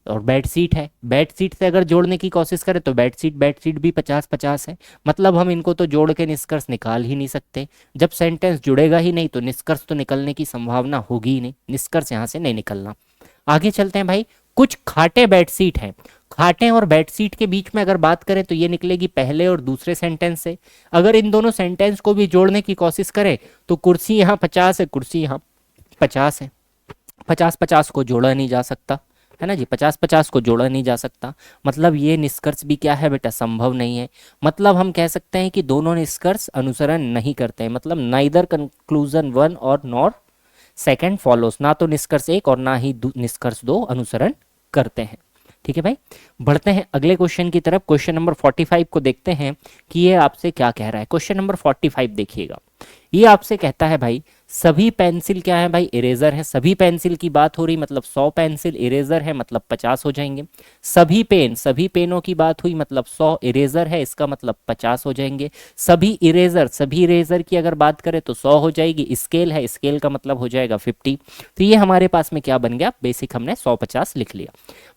और बेड सीट है, बेड सीट से अगर जोड़ने की कोशिश करें तो बेड सीट भी 50-50 है। मतलब हम इनको तो जोड़ के निष्कर्ष निकाल ही नहीं सकते। जब सेंटेंस जुड़ेगा ही नहीं तो निष्कर्ष तो निकलने की संभावना होगी ही नहीं, निष्कर्ष यहाँ से नहीं निकलना। आगे चलते हैं भाई। कुछ खाटे बेड सीट हैं। खाटें और बेड सीट के बीच में अगर बात करें तो ये निकलेगी पहले और दूसरे सेंटेंस से। अगर इन दोनों सेंटेंस को भी जोड़ने की कोशिश करें तो कुर्सी यहाँ 50 है, कुर्सी यहाँ 50 है। 50-50 को जोड़ा नहीं जा सकता, है ना जी। 50-50 को जोड़ा नहीं जा सकता, मतलब ये निष्कर्ष भी क्या है बेटा? संभव नहीं है। मतलब हम कह सकते हैं कि दोनों निष्कर्ष अनुसरण नहीं करते हैं। मतलब नाइदर कंक्लूजन वन और नॉर सेकंड फॉलोस, ना तो निष्कर्ष एक और ना ही निष्कर्ष दो अनुसरण करते हैं। ठीक है भाई, बढ़ते हैं अगले क्वेश्चन की तरफ। क्वेश्चन नंबर 45 को देखते हैं कि ये आपसे क्या कह रहा है। क्वेश्चन नंबर 45 देखिएगा, ये आपसे कहता है भाई सभी पेंसिल क्या है भाई, इरेजर है। सभी पेंसिल की बात हो रही मतलब 100 पेंसिल, इरेजर है मतलब 50 हो जाएंगे। सभी पेन, सभी पेनों की बात हुई मतलब 100, इरेजर है इसका मतलब 50 हो जाएंगे। सभी इरेजर की अगर बात करें तो 100 हो जाएगी। स्केल है, स्केल का मतलब हो जाएगा 50। तो ये हमारे पास में क्या बन गया, बेसिक हमने 150 लिख लिया।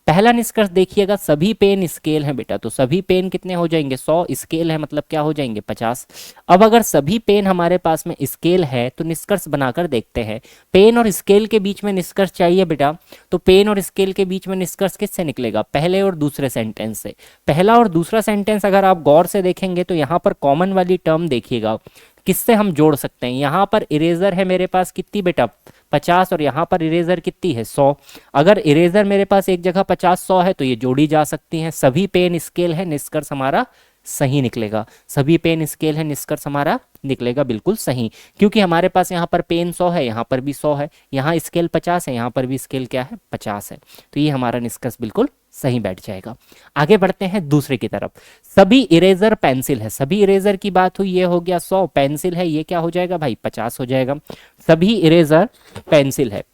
पहला निष्कर्ष देखिएगा, सभी पेन स्केल है बेटा, तो सभी पेन कितने हो जाएंगे, 100, स्केल है मतलब क्या हो जाएंगे 50। अब अगर सभी पेन हमारे पास में स्केल है तो निष्कर्ष बनाकर देखते हैं। पेन और स्केल के बीच में निष्कर्ष चाहिए बेटा, तो पेन और स्केल के बीच में निष्कर्ष किससे निकलेगा, पहले और दूसरे सेंटेंस से। पहला और दूसरा सेंटेंस अगर आप गौर से देखेंगे तो यहाँ पर कॉमन वाली टर्म देखिएगा, किससे हम जोड़ सकते हैं। यहाँ पर इरेजर है मेरे पास कितनी बेटा, 50, और यहाँ पर इरेजर कितनी है, 100। अगर इरेजर मेरे पास एक जगह 50 100 है तो ये जोड़ी जा सकती हैं। सभी पेन स्केल है, निष्कर्ष हमारा सही निकलेगा। सभी पेन स्केल है, निष्कर्ष हमारा निकलेगा बिल्कुल सही, क्योंकि हमारे पास यहाँ पर पेन 100 है, यहाँ पर भी 100 है, यहाँ स्केल 50 है, यहाँ पर भी स्केल क्या है 50 है। तो ये हमारा निष्कर्ष बिल्कुल सही बैठ जाएगा। आगे बढ़ते हैं दूसरे की तरफ। सभी इरेजर पेंसिल है, सभी इरेजर की बात हुई, ये हो गया 100, पेंसिल है ये क्या हो जाएगा भाई 50 हो जाएगा। सभी इरेजर पेंसिल है।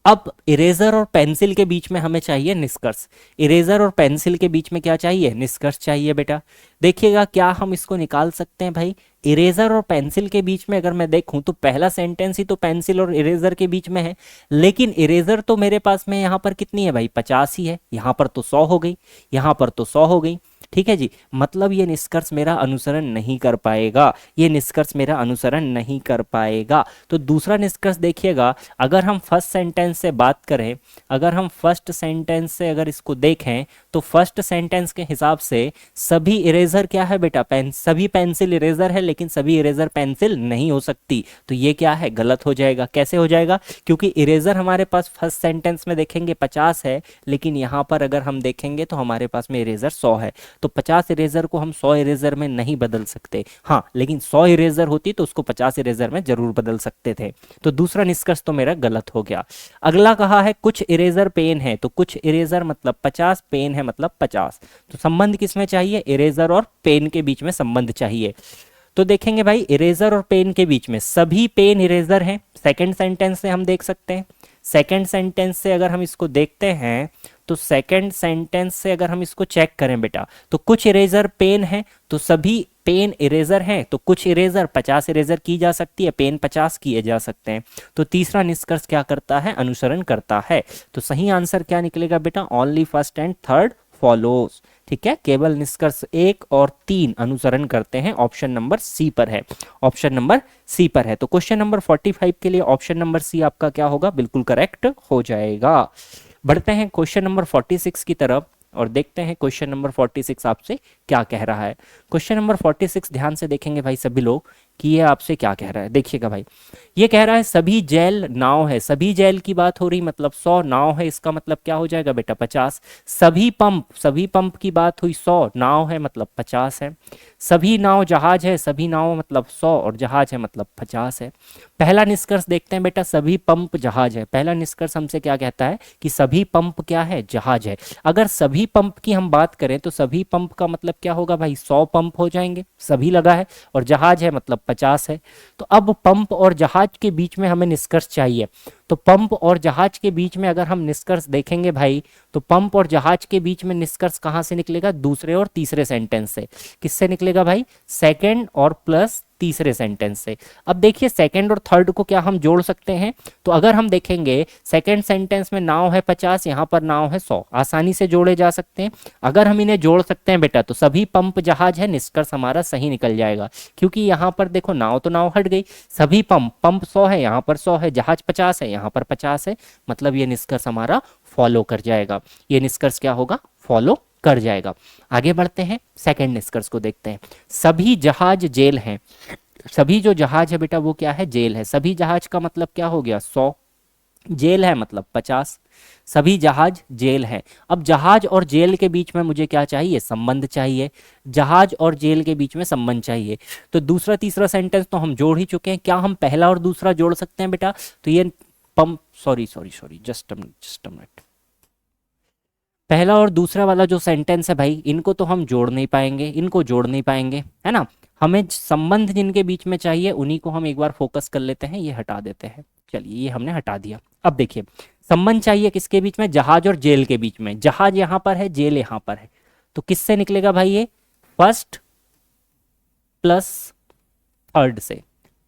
अब इरेजर और पेंसिल के बीच में हमें चाहिए निष्कर्ष। इरेजर और पेंसिल के बीच में क्या चाहिए, निष्कर्ष चाहिए बेटा। देखिएगा क्या हम इसको निकाल सकते हैं भाई। इरेजर और पेंसिल के बीच में अगर मैं देखूं तो पहला सेंटेंस ही तो पेंसिल और इरेजर के बीच में है, लेकिन इरेजर तो मेरे पास में यहाँ पर कितनी है भाई 50 ही है, यहाँ पर तो 100 हो गई, यहाँ पर तो 100 हो गई। ठीक है जी, मतलब ये निष्कर्ष मेरा अनुसरण नहीं कर पाएगा, ये निष्कर्ष मेरा अनुसरण नहीं कर पाएगा। तो दूसरा निष्कर्ष देखिएगा, अगर हम फर्स्ट सेंटेंस से बात करें, अगर हम फर्स्ट सेंटेंस से अगर इसको देखें तो फर्स्ट सेंटेंस के हिसाब से सभी इरेजर क्या है बेटा, सभी पेंसिल इरेजर है, लेकिन सभी इरेजर पेंसिल नहीं हो सकती। तो ये क्या है, गलत हो जाएगा। कैसे हो जाएगा, क्योंकि इरेजर हमारे पास फर्स्ट सेंटेंस में देखेंगे 50 है, लेकिन यहाँ पर अगर हम देखेंगे तो हमारे पास में इरेजर 100 है। तो 50 इरेजर को हम 100 इरेजर में नहीं बदल सकते, हाँ, लेकिन 100 इरेजर होती तो उसको 50 इरेजर में जरूर बदल सकते थे। तो दूसरा निष्कर्ष तो मेरा गलत हो गया। अगला कहा है कुछ इरेजर पेन है, तो कुछ इरेजर मतलब 50, पेन है मतलब 50। तो संबंध किसमें चाहिए, इरेजर और पेन के बीच में संबंध चाहिए। तो देखेंगे भाई इरेजर और पेन के बीच में सभी पेन इरेजर हैं, सेकंड सेंटेंस से हम देख सकते हैं। सेकंड सेंटेंस से अगर हम इसको देखते हैं तो सेकंड सेंटेंस से अगर हम इसको चेक करें बेटा, तो कुछ इरेजर पेन है, तो सभी पेन इरेजर हैं, तो कुछ इरेजर 50 इरेजर की जा सकती है, पेन 50 किए जा सकते हैं। तो तीसरा निष्कर्ष क्या करता है, अनुसरण करता है। तो सही आंसर क्या निकलेगा बेटा, only first and third follows. ठीक है, केवल निष्कर्ष 1 और 3 अनुसरण करते हैं, ऑप्शन नंबर सी पर है, ऑप्शन नंबर सी पर है। तो क्वेश्चन नंबर 45 के लिए ऑप्शन नंबर सी आपका क्या होगा, बिल्कुल करेक्ट हो जाएगा। बढ़ते हैं क्वेश्चन नंबर 46 की तरफ और देखते हैं क्वेश्चन नंबर 46 आपसे क्या कह रहा है। क्वेश्चन नंबर 46 ध्यान से देखेंगे भाई सभी लोग कि ये आपसे क्या कह रहा है। देखिएगा भाई, ये कह रहा है सभी जेल नाव है, सभी जेल की बात हो रही मतलब 100, नाव है इसका मतलब क्या हो जाएगा बेटा 50। सभी पंप की बात हुई 100, नाव है मतलब 50 है। सभी नाव जहाज है, सभी नाव मतलब 100 और जहाज है मतलब 50 है। पहला निष्कर्ष देखते हैं बेटा, सभी पंप जहाज है। पहला निष्कर्ष हमसे क्या कहता है कि सभी पंप क्या है, जहाज है। अगर सभी पंप की हम बात करें तो सभी पंप का मतलब क्या होगा भाई, 100 पंप हो जाएंगे, सभी लगा है, और जहाज है मतलब 50 है। तो अब पंप और जहाज के बीच में हमें निष्कर्ष चाहिए। तो पंप और जहाज के बीच में अगर हम निष्कर्ष देखेंगे भाई, तो पंप और जहाज के बीच में निष्कर्ष कहां से निकलेगा, दूसरे और तीसरे सेंटेंस से। किससे निकलेगा भाई, सेकंड और प्लस तीसरे सेंटेंस से। अब देखिए सेकंड और थर्ड को क्या हम जोड़ सकते हैं, तो अगर हम देखेंगे सेकंड सेंटेंस में नाव है 50, यहाँ पर नाव है 100, आसानी से जोड़े जा सकते हैं। अगर हम इन्हें जोड़ सकते हैं बेटा तो सभी पंप जहाज है, निष्कर्ष हमारा सही निकल जाएगा, क्योंकि यहाँ पर देखो नाव तो नाव हट गई, सभी पंप 100 है, यहाँ पर 100 है, जहाज 50 है, यहाँ पर 50 है, मतलब ये निष्कर्ष हमारा फॉलो कर जाएगा। ये निष्कर्ष क्या होगा, फॉलो कर जाएगा। आगे बढ़ते हैं, सेकंड निष्कर्ष को देखते हैं। सभी जहाज जेल हैं, सभी जो जहाज है बेटा वो क्या है, जेल है। सभी जहाज का मतलब क्या हो गया 100, जेल है मतलब 50, सभी जहाज जेल है। अब जहाज और जेल के बीच में मुझे क्या चाहिए, संबंध चाहिए, जहाज और जेल के बीच में संबंध चाहिए। तो दूसरा तीसरा सेंटेंस तो हम जोड़ ही चुके हैं, क्या हम पहला और दूसरा जोड़ सकते हैं बेटा, तो ये pump, sorry just a minute, पहला और दूसरा वाला जो सेंटेंस है भाई, इनको तो हम जोड़ नहीं पाएंगे, इनको जोड़ नहीं पाएंगे, है ना। हमें संबंध जिनके बीच में चाहिए उन्हीं को हम एक बार फोकस कर लेते हैं, ये हटा देते हैं। चलिए ये हमने हटा दिया। अब देखिए संबंध चाहिए किसके बीच में, जहाज और जेल के बीच में। जहाज यहाँ पर है, जेल यहाँ पर है, तो किससे निकलेगा भाई ये, फर्स्ट प्लस थर्ड से,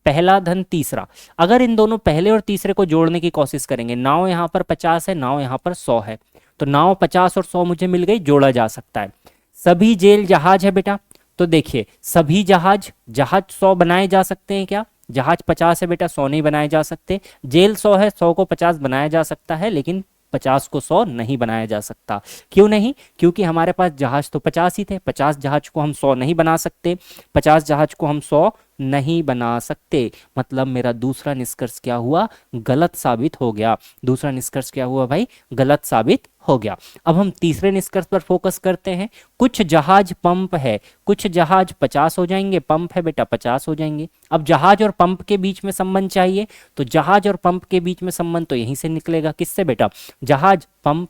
पहला धन तीसरा। अगर इन दोनों पहले और तीसरे को जोड़ने की कोशिश करेंगे, नाव यहाँ पर 50 है, नाव यहाँ पर 100 है, तो नाव 50 और 100 मुझे मिल गई, जोड़ा जा सकता है। सभी जेल जहाज है बेटा, तो देखिए सभी जहाज, जहाज 100 बनाए जा सकते हैं क्या, जहाज 50 है बेटा, 100 नहीं बनाए जा सकते। जेल 100 है, 100 को 50 बनाया जा सकता है, लेकिन 50 को 100 नहीं बनाया जा सकता। क्यों नहीं, क्योंकि हमारे पास जहाज तो 50 ही थे, 50 जहाज को हम 100 नहीं बना सकते, 50 जहाज को हम 100 नहीं बना सकते। मतलब मेरा दूसरा निष्कर्ष क्या हुआ, गलत साबित हो गया। दूसरा निष्कर्ष क्या हुआ भाई, गलत साबित हो गया। अब हम तीसरे निष्कर्ष पर फोकस करते हैं। कुछ जहाज पंप है, कुछ जहाज 50 हो जाएंगे, पंप है बेटा 50 हो जाएंगे। अब जहाज और पंप के बीच में संबंध चाहिए, तो जहाज और पंप के बीच में संबंध तो यहीं से निकलेगा, किससे बेटा, जहाज पंप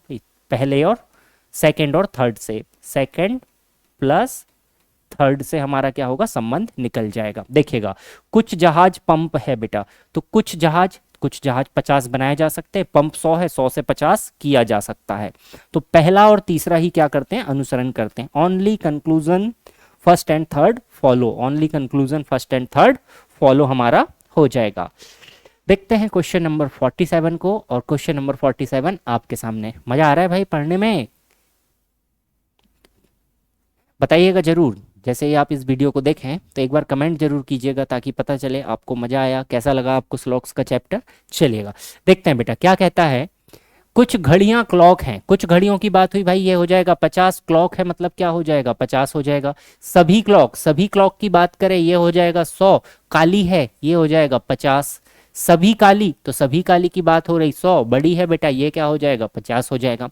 पहले और सेकंड और थर्ड से, सेकंड प्लस थर्ड से हमारा क्या होगा, संबंध निकल जाएगा। देखिएगा कुछ जहाज पंप है बेटा, तो कुछ जहाज 50 बनाए जा सकते हैं, पंप 100 है, 100 से 50 किया जा सकता है। तो पहला और तीसरा ही क्या करते हैं, अनुसरण करते हैं। Only conclusion first and third follow, only conclusion first and third follow हमारा हो जाएगा। देखते हैं क्वेश्चन नंबर 47 को, और क्वेश्चन नंबर 47 आपके सामने। मजा आ रहा है भाई पढ़ने में, बताइएगा जरूर। जैसे ही आप इस वीडियो को देखें तो एक बार कमेंट जरूर कीजिएगा, ताकि पता चले आपको मजा आया, कैसा लगा आपको श्लोक्स का चैप्टर। चलिएगा देखते हैं बेटा क्या कहता है। कुछ घड़ियां क्लॉक हैं, कुछ घड़ियों की बात हुई भाई, ये हो जाएगा 50, क्लॉक है मतलब क्या हो जाएगा, 50 हो जाएगा। सभी क्लॉक की बात करें, ये हो जाएगा 100, काली है ये हो जाएगा 50, सभी काली, तो सभी काली की बात हो रही 100, बड़ी है बेटा ये क्या हो जाएगा, 50 हो जाएगा।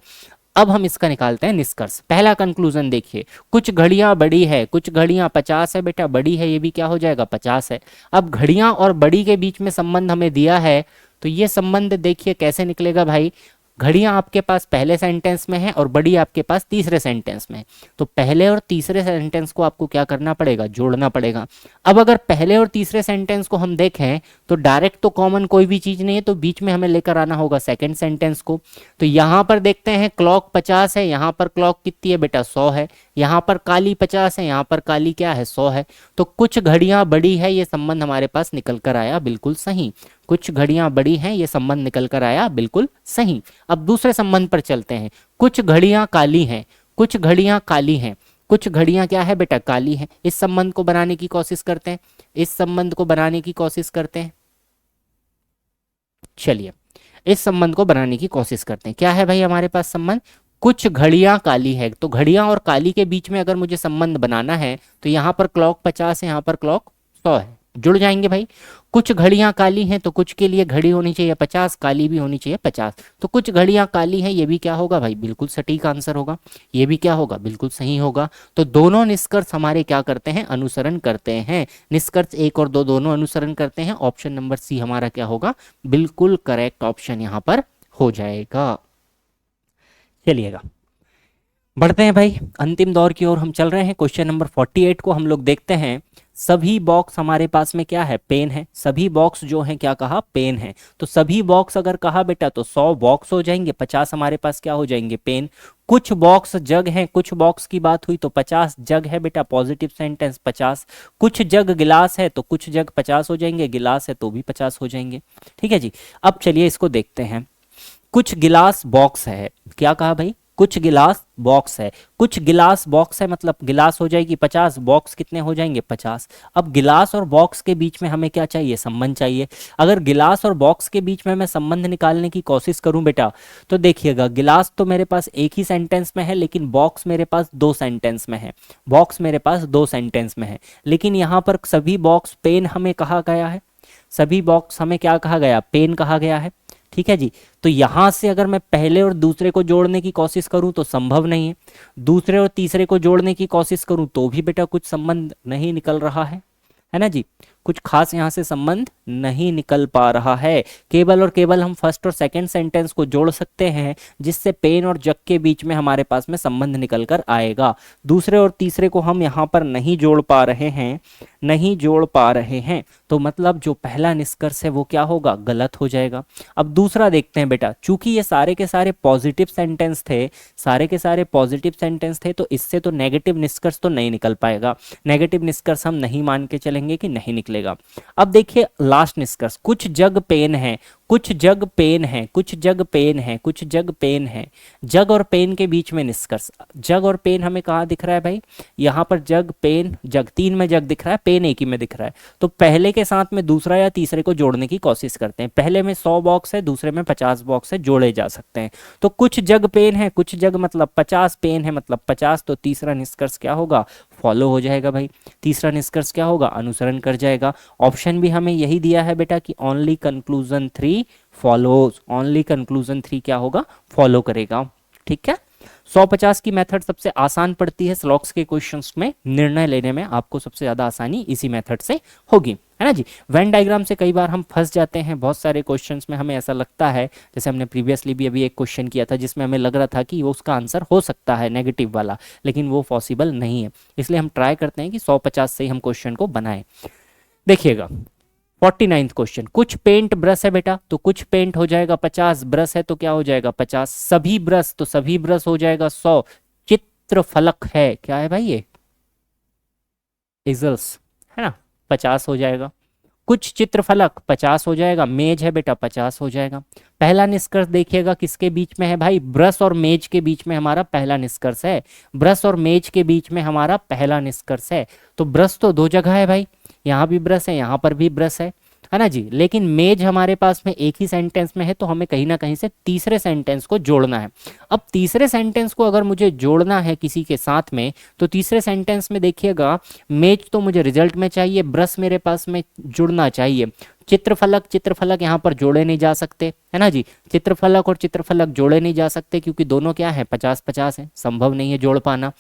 अब हम इसका निकालते हैं निष्कर्ष। पहला कंक्लूजन देखिए, कुछ घड़ियां बड़ी है, कुछ घड़ियां 50 है बेटा, बड़ी है ये भी क्या हो जाएगा, 50 है। अब घड़ियां और बड़ी के बीच में संबंध हमें दिया है, तो ये संबंध देखिए कैसे निकलेगा भाई। घड़ियां आपके पास पहले सेंटेंस में है और बड़ी आपके पास तीसरे सेंटेंस में है, तो पहले और तीसरे सेंटेंस को आपको क्या करना पड़ेगा, जोड़ना पड़ेगा। अब अगर पहले और तीसरे सेंटेंस को हम देखें तो डायरेक्ट तो कॉमन कोई भी चीज नहीं है, तो बीच में हमें लेकर आना होगा सेकंड सेंटेंस को। तो यहां पर देखते हैं क्लॉक 50 है, यहां पर क्लॉक कितनी है बेटा, 100 है। यहां पर काली 50 है, यहां पर काली क्या है, 100 है। तो कुछ घड़ियां बड़ी है, ये संबंध हमारे पास निकल कर आया बिल्कुल सही। कुछ घड़ियां बड़ी हैं, ये संबंध निकल कर आया बिल्कुल सही। अब दूसरे संबंध पर चलते हैं। कुछ घड़ियां काली हैं, कुछ घड़ियां काली हैं, कुछ घड़ियां क्या है बेटा, काली हैं। इस संबंध को बनाने की कोशिश करते हैं, इस संबंध को बनाने की कोशिश करते हैं। चलिए इस संबंध को बनाने की कोशिश करते हैं। क्या है भाई हमारे पास संबंध, कुछ घड़ियां काली है, तो घड़ियां और काली के बीच में अगर मुझे संबंध बनाना है, तो यहां पर क्लॉक 50 है, यहां पर क्लॉक 100 है, जुड़ जाएंगे भाई। कुछ घड़ियां काली हैं, तो कुछ के लिए घड़ी होनी चाहिए 50, काली भी होनी चाहिए 50, तो कुछ घड़ियां काली हैं, ये भी क्या होगा भाई, बिल्कुल सटीक आंसर होगा। ये भी क्या होगा, बिल्कुल सही होगा। तो दोनों निष्कर्ष हमारे क्या करते हैं, अनुसरण करते हैं। निष्कर्ष 1 और 2 दोनों अनुसरण करते हैं। ऑप्शन नंबर सी हमारा क्या होगा, बिल्कुल करेक्ट ऑप्शन यहां पर हो जाएगा। चलिएगा बढ़ते हैं भाई, अंतिम दौर की ओर हम चल रहे हैं। क्वेश्चन नंबर 48 को हम लोग देखते हैं। सभी बॉक्स हमारे पास में क्या है, पेन है। सभी बॉक्स जो है क्या कहा, पेन है। तो सभी बॉक्स अगर कहा बेटा तो 100 बॉक्स हो जाएंगे, 50 हमारे पास क्या हो जाएंगे, पेन। कुछ बॉक्स जग हैं, कुछ बॉक्स की बात हुई तो 50 जग है बेटा, पॉजिटिव सेंटेंस 50। कुछ जग गिलास है, तो कुछ जग 50 हो जाएंगे, गिलास है तो भी 50 हो जाएंगे। ठीक है जी। अब चलिए इसको देखते हैं। कुछ गिलास बॉक्स है, क्या कहा भाई, कुछ गिलास बॉक्स है। कुछ गिलास बॉक्स है मतलब गिलास हो जाएगी 50, बॉक्स कितने हो जाएंगे 50। अब गिलास और बॉक्स के बीच में हमें क्या चाहिए, संबंध चाहिए। अगर गिलास और बॉक्स के बीच में मैं संबंध निकालने की कोशिश करूं बेटा, तो देखिएगा गिलास तो मेरे पास एक ही सेंटेंस में है, लेकिन बॉक्स मेरे पास 2 सेंटेंस में है। बॉक्स मेरे पास 2 सेंटेंस में है, लेकिन यहाँ पर सभी बॉक्स पेन हमें कहा गया है। सभी बॉक्स हमें क्या कहा गया, पेन कहा गया है। ठीक है जी। तो यहां से अगर मैं पहले और दूसरे को जोड़ने की कोशिश करूं तो संभव नहीं है, दूसरे और तीसरे को जोड़ने की कोशिश करूं तो भी बेटा कुछ संबंध नहीं निकल रहा है ना जी। कुछ खास यहाँ से संबंध नहीं निकल पा रहा है। केवल और केवल हम फर्स्ट और सेकंड सेंटेंस को जोड़ सकते हैं, जिससे पेन और जग के बीच में हमारे पास में संबंध निकल कर आएगा। दूसरे और तीसरे को हम यहाँ पर नहीं जोड़ पा रहे हैं, नहीं जोड़ पा रहे हैं, तो मतलब जो पहला निष्कर्ष है वो क्या होगा, गलत हो जाएगा। अब दूसरा देखते हैं बेटा, चूंकि ये सारे के सारे पॉजिटिव सेंटेंस थे, सारे के सारे पॉजिटिव सेंटेंस थे, तो इससे तो नेगेटिव निष्कर्ष तो नहीं निकल पाएगा। नेगेटिव निष्कर्ष हम नहीं मान के चलेंगे कि नहीं निकलेगा। अब देखिए लास्ट निष्कर्ष, कुछ जग पेन है, कुछ जग पेन है, कुछ जग पेन है, कुछ जग पेन है। जग और पेन के बीच में निष्कर्ष, जग और पेन हमें कहाँ दिख रहा है भाई, यहाँ पर जग पेन जग, तीन में जग दिख रहा है, पेन एक ही में दिख रहा है। तो पहले के साथ में दूसरा या तीसरे को जोड़ने की कोशिश करते हैं। पहले में 100 बॉक्स है, दूसरे में 50 बॉक्स है, जोड़े जा सकते हैं। तो कुछ जग पेन है, कुछ जग मतलब 50, पेन है मतलब 50, तो तीसरा निष्कर्ष क्या होगा, फॉलो हो जाएगा भाई। तीसरा निष्कर्ष क्या होगा, अनुसरण कर जाएगा। ऑप्शन भी हमें यही दिया है बेटा कि only conclusion 3 follows, only conclusion 3 क्या होगा, फॉलो करेगा। ठीक है, 150 की मेथड सबसे आसान पड़ती है स्लॉक्स के क्वेश्चंस में, निर्णय लेने में आपको सबसे ज्यादा आसानी इसी मेथड से होगी, है ना जी। वेन डायग्राम से कई बार हम फंस जाते हैं, बहुत सारे क्वेश्चंस में हमें ऐसा लगता है, जैसे हमने प्रीवियसली भी अभी एक क्वेश्चन किया था जिसमें हमें लग रहा था कि वो उसका आंसर हो सकता है नेगेटिव वाला, लेकिन वो पॉसिबल नहीं है। इसलिए हम ट्राई करते हैं कि 150 से ही हम क्वेश्चन को बनाएं। देखिएगा 49th क्वेश्चन, कुछ पेंट ब्रश है बेटा, तो कुछ पेंट हो जाएगा 50, ब्रश है तो क्या हो जाएगा 50, सभी ब्रश, तो सभी ब्रश हो जाएगा 100, चित्र फलक है, क्या है भाई ये, इजल्स, है ना, 50 हो जाएगा। कुछ चित्रफलक 50 हो जाएगा, मेज है बेटा 50 हो जाएगा। पहला निष्कर्ष देखिएगा किसके बीच में है भाई, ब्रश और मेज के बीच में हमारा पहला निष्कर्ष है, ब्रश और मेज के बीच में हमारा पहला निष्कर्ष है। तो ब्रश तो दो जगह है भाई, यहाँ भी ब्रश है, यहाँ पर भी ब्रश है ना जी, लेकिन मेज हमारे पास में एक ही सेंटेंस में है, तो हमें कहीं ना कहीं से तीसरे सेंटेंस को जोड़ना है। अब तीसरे सेंटेंस को अगर मुझे जोड़ना है किसी के साथ में, तो तीसरे सेंटेंस में देखिएगा मेज तो मुझे रिजल्ट में चाहिए, ब्रश मेरे पास में जुड़ना चाहिए। चित्रफलक, चित्रफलक यहाँ पर जोड़े नहीं जा सकते, है ना जी, चित्रफलक और चित्रफलक जोड़े नहीं जा सकते क्योंकि दोनों क्या है 50-50 है, संभव नहीं है जोड़ पाना।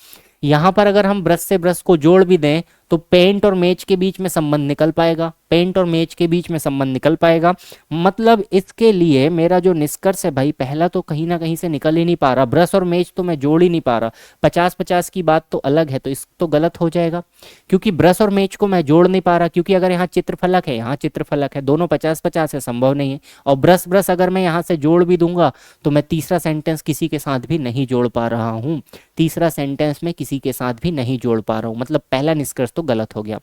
यहाँ पर अगर हम ब्रश से ब्रश को जोड़ भी दें तो पेंट और मेज के बीच में संबंध निकल पाएगा, पेंट और मेज के बीच में संबंध निकल पाएगा। मतलब इसके लिए मेरा जो निष्कर्ष है भाई, पहला तो कहीं ना कहीं से निकल ही नहीं पा रहा, ब्रश और मेज तो मैं जोड़ ही नहीं पा रहा, 50-50 की बात तो अलग है, तो इस तो गलत हो जाएगा क्योंकि ब्रश और मेज को मैं जोड़ नहीं पा रहा, क्योंकि अगर यहाँ चित्रफलक है, यहाँ चित्रफलक है, दोनों 50-50 है, संभव नहीं है। और ब्रश ब्रश अगर मैं यहाँ से जोड़ भी दूंगा तो मैं तीसरा सेंटेंस किसी के साथ भी नहीं जोड़ पा रहा हूँ, तीसरा सेंटेंस में किसी के साथ भी नहीं जोड़ पा रहा हूँ, मतलब पहला निष्कर्ष तो गलत हो गया।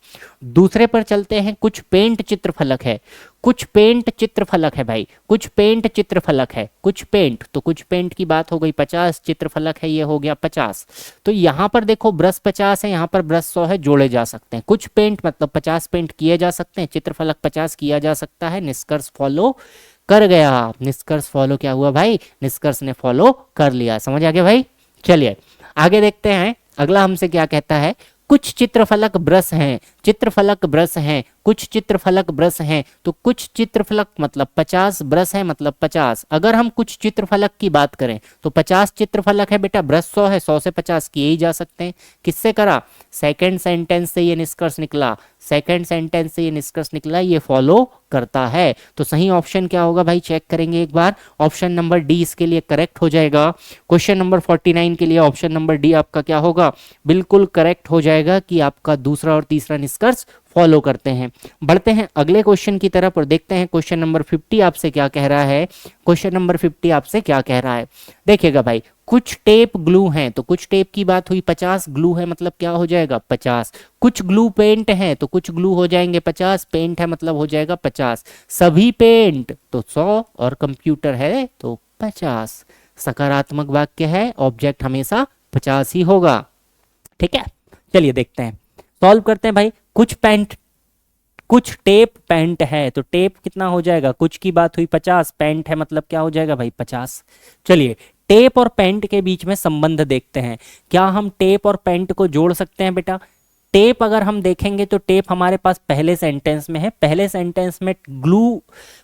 दूसरे पर चलते हैं, कुछ पेंट चित्रफलक है, कुछ पेंट चित्रफलक है भाई, कुछ पेंट चित्रफलक है, कुछ पेंट, तो कुछ पेंट की बात हो गई 50, चित्रफलक है ये हो गया 50। तो यहाँ पर देखो ब्रश 50 है, यहाँ पर ब्रश 100 है, जोड़े जा सकते हैं। कुछ पेंट मतलब 50 पेंट किए जा सकते हैं, चित्रफलक 50 किया जा सकता है, निष्कर्ष फॉलो कर गया। निष्कर्ष फॉलो क्या हुआ भाई, निष्कर्ष ने फॉलो कर लिया। समझ आ गया भाई। चलिए आगे देखते हैं, अगला हमसे क्या कहता है, कुछ चित्रफलक ब्रश हैं, चित्रफलक ब्रश हैं, कुछ चित्रफलक ब्रश हैं, तो कुछ चित्रफलक मतलब 50, ब्रश है मतलब 50। अगर हम कुछ चित्रफलक की बात करें तो 50 चित्रफलक है बेटा, ब्रश 100 है, 100 से 50 किए ही जा सकते हैं। किससे करा, सेकंड सेंटेंस से ये निष्कर्ष निकला, सेकंड सेंटेंस से ये निष्कर्ष निकला, ये फॉलो करता है। तो सही ऑप्शन क्या होगा भाई, चेक करेंगे एक बार, ऑप्शन नंबर डी इसके लिए करेक्ट हो जाएगा। क्वेश्चन नंबर 49 के लिए ऑप्शन नंबर डी आपका क्या होगा, बिल्कुल करेक्ट हो जाएगा कि आपका दूसरा और तीसरा निष्कर्ष फॉलो करते हैं। बढ़ते हैं अगले क्वेश्चन की तरफ और देखते हैं क्वेश्चन नंबर 50 आपसे क्या कह रहा है। क्वेश्चन नंबर 50 आपसे क्या कह रहा है, देखिएगा भाई, कुछ टेप ग्लू हैं, तो कुछ टेप की बात हुई, 50 ग्लू है मतलब क्या हो जाएगा 50। कुछ ग्लू पेंट है तो कुछ ग्लू हो जाएंगे 50, पेंट है मतलब हो जाएगा 50। सभी पेंट तो 100 और कंप्यूटर है तो 50। सकारात्मक वाक्य है, ऑब्जेक्ट हमेशा 50 ही होगा। ठीक है, चलिए देखते हैं, सॉल्व करते हैं भाई। कुछ पेंट, कुछ टेप पेंट है, तो टेप कितना हो जाएगा, कुछ की बात हुई 50, पेंट है मतलब क्या हो जाएगा भाई 50। चलिए टेप और पेंट के बीच में संबंध देखते हैं, क्या हम टेप और पेंट को जोड़ सकते हैं बेटा। टेप अगर हम देखेंगे तो टेप हमारे पास पहले सेंटेंस में है, पहले सेंटेंस में ग्लू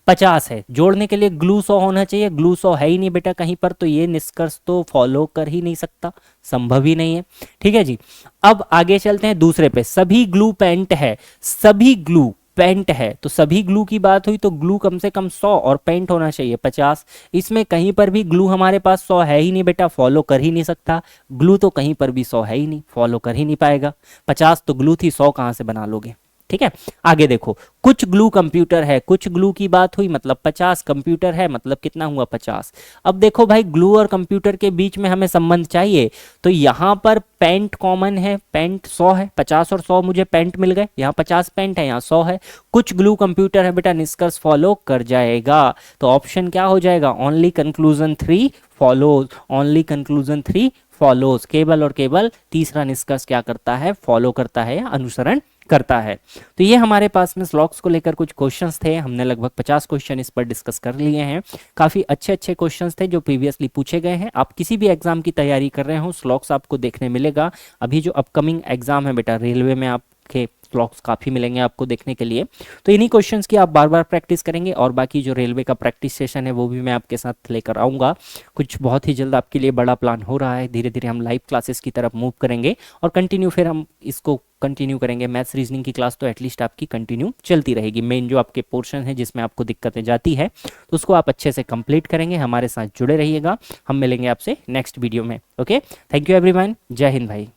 50 है, जोड़ने के लिए ग्लू 100 होना चाहिए, ग्लू 100 है ही नहीं बेटा कहीं पर, तो ये निष्कर्ष तो फॉलो कर ही नहीं सकता, संभव ही नहीं है। ठीक है जी, अब आगे चलते हैं दूसरे पे, सभी ग्लू पेंट है, सभी ग्लू पेंट है, तो सभी ग्लू की बात हुई तो ग्लू कम से कम 100 और पेंट होना चाहिए 50। इसमें कहीं पर भी ग्लू हमारे पास 100 है ही नहीं बेटा, फॉलो कर ही नहीं सकता। ग्लू तो कहीं पर भी 100 है ही नहीं, फॉलो कर ही नहीं पाएगा। 50 तो ग्लू थी, 100 कहाँ से बना लोगे। ठीक है, आगे देखो, कुछ ग्लू कंप्यूटर है, कुछ ग्लू की बात हुई मतलब 50, कंप्यूटर है मतलब कितना हुआ 50। अब देखो भाई, ग्लू और कंप्यूटर के बीच में हमें संबंध चाहिए, तो यहाँ पर पेंट कॉमन है, पेंट 100 है, 50 और 100 मुझे पेंट मिल गए, यहाँ 50 पेंट है, यहाँ 100 है। कुछ ग्लू कंप्यूटर है बेटा, निष्कर्ष फॉलो कर जाएगा। तो ऑप्शन क्या हो जाएगा, only conclusion 3 follows, only conclusion 3 follows, केवल और केवल तीसरा निष्कर्ष क्या करता है, फॉलो करता है या अनुसरण करता है। तो ये हमारे पास में स्लॉक्स को लेकर कुछ क्वेश्चंस थे, हमने लगभग 50 क्वेश्चन इस पर डिस्कस कर लिए हैं। काफ़ी अच्छे अच्छे क्वेश्चंस थे जो प्रीवियसली पूछे गए हैं। आप किसी भी एग्जाम की तैयारी कर रहे हो, स्लॉक्स आपको देखने मिलेगा। अभी जो अपकमिंग एग्जाम है बेटा रेलवे में, आपके स्लॉक्स काफ़ी मिलेंगे आपको देखने के लिए। तो इन्हीं क्वेश्चंस की आप बार बार प्रैक्टिस करेंगे, और बाकी जो रेलवे का प्रैक्टिस सेशन है वो भी मैं आपके साथ लेकर आऊँगा। कुछ बहुत ही जल्द आपके लिए बड़ा प्लान हो रहा है, धीरे धीरे हम लाइव क्लासेस की तरफ मूव करेंगे, और कंटिन्यू फिर हम इसको कंटिन्यू करेंगे। मैथ्स रीजनिंग की क्लास तो एटलीस्ट आपकी कंटिन्यू चलती रहेगी। मेन जो आपके पोर्शन है जिसमें आपको दिक्कतें जाती है, तो उसको आप अच्छे से कंप्लीट करेंगे। हमारे साथ जुड़े रहिएगा, हम मिलेंगे आपसे नेक्स्ट वीडियो में। ओके, थैंक यू एवरीवन, जय हिंद भाई।